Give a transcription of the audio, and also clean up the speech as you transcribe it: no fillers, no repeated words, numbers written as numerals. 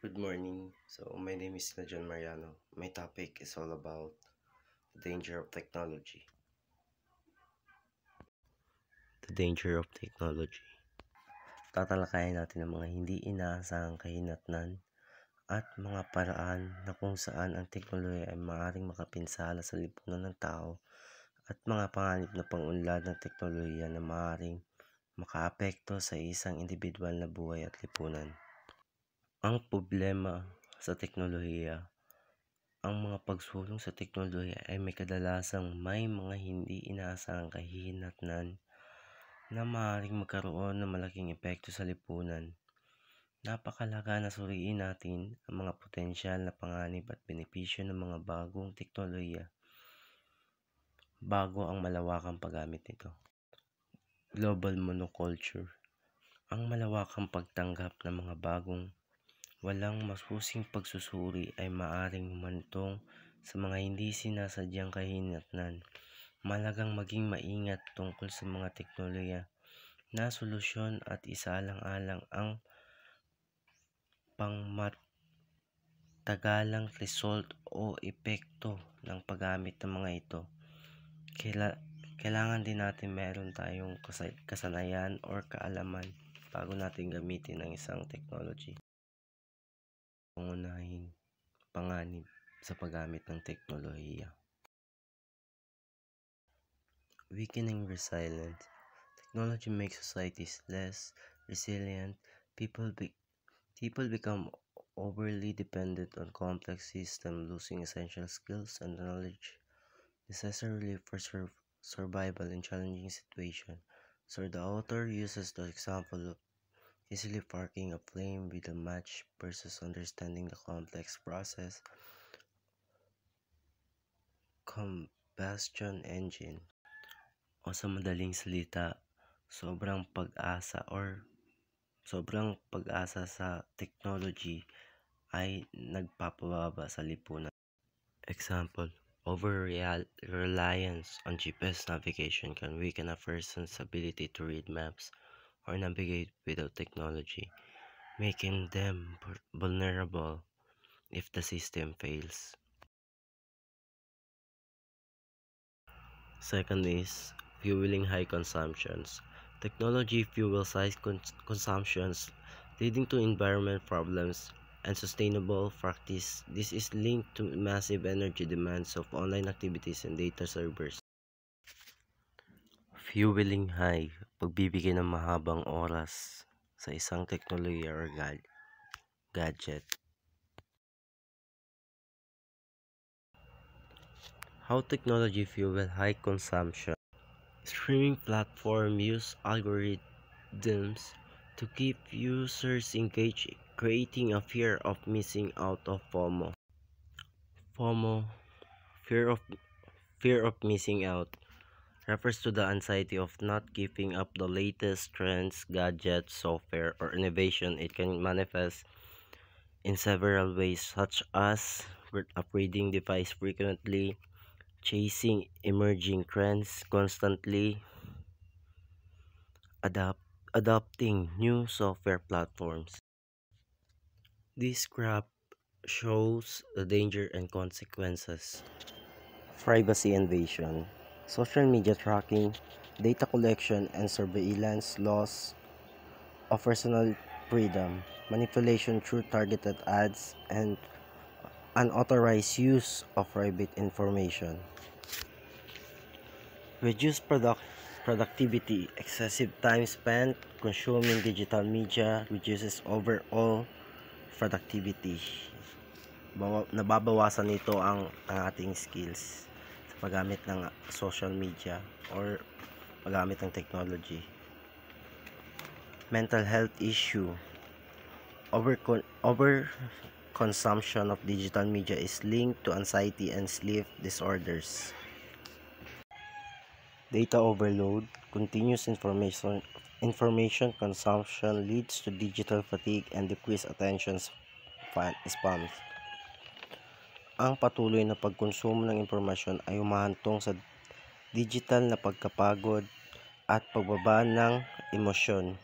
Good morning. My name is John Mariano. My topic is all about the danger of technology. The danger of technology. Tatalakayin natin ang mga hindi inaasahang kahinatnan at mga paraan na kung saan ang teknolohiya ay maaaring makapinsala sa lipunan ng tao at mga panganib na pang-unlad ng teknolohiya na maaaring makaapekto sa isang individual na buhay at lipunan. Ang problema sa teknolohiya. Ang mga pagsulong sa teknolohiya ay may mga hindi inaasahang kahihinatnan na maaaring magkaroon ng malaking epekto sa lipunan. Napakahalaga na suriin natin ang mga potensyal na panganib at benepisyo ng mga bagong teknolohiya bago ang malawakang paggamit nito. Global monoculture. Ang malawakang pagtanggap ng mga bagong walang masusing pagsusuri ay maaaring humantong sa mga hindi sinasadyang kahinatnan. Mahalagang maging maingat tungkol sa mga teknolohiya na solusyon at isaalang-alang ang pangmatagalang result o epekto ng paggamit ng mga ito. Kailangan din natin meron tayong kasanayan or kaalaman bago natin gamitin ang isang technology. Pangunahing panganib sa paggamit ng teknolohiya. Weakening resilience. Technology makes societies less resilient. People become overly dependent on complex systems, losing essential skills and knowledge necessary for survival in challenging situations. So the author uses the example of easily sparking a flame with a match versus understanding the complex process combustion engine. O sa madaling salita, sobrang pag-asa sa technology ay nagpapababa sa lipunan. Example, over-reliance on GPS navigation can weaken a person's ability to read maps or navigate without technology, making them vulnerable if the system fails. Second is fueling high consumptions. Technology fuels high consumptions, leading to environment problems and sustainable practice. This is linked to massive energy demands of online activities and data servers. Fueling high, pagbibigay ng mahabang oras sa isang teknolohiya or gadget. How technology fuel high consumption. Streaming platforms use algorithms to keep users engaged, creating a fear of missing out of FOMO. Fear of missing out, refers to the anxiety of not keeping up the latest trends, gadgets, software, or innovation. It can manifest in several ways, such as upgrading device frequently, chasing emerging trends constantly, adopting new software platforms. This graph shows the danger and consequences. Privacy invasion, social media tracking, data collection and surveillance, loss of personal freedom, manipulation through targeted ads, and unauthorized use of private information. Reduce productivity. Excessive time spent consuming digital media reduces overall productivity. Nababawasan nito ang ating skills sa paggamit ng social media or paggamit ng technology. Mental health issue. Overconsumption of digital media is linked to anxiety and sleep disorders. Data overload. Continuous information consumption leads to digital fatigue and decreased attention spans. Ang patuloy na pagkonsumo ng impormasyon ay humahantong sa digital na pagkapagod at pagbaba ng emosyon.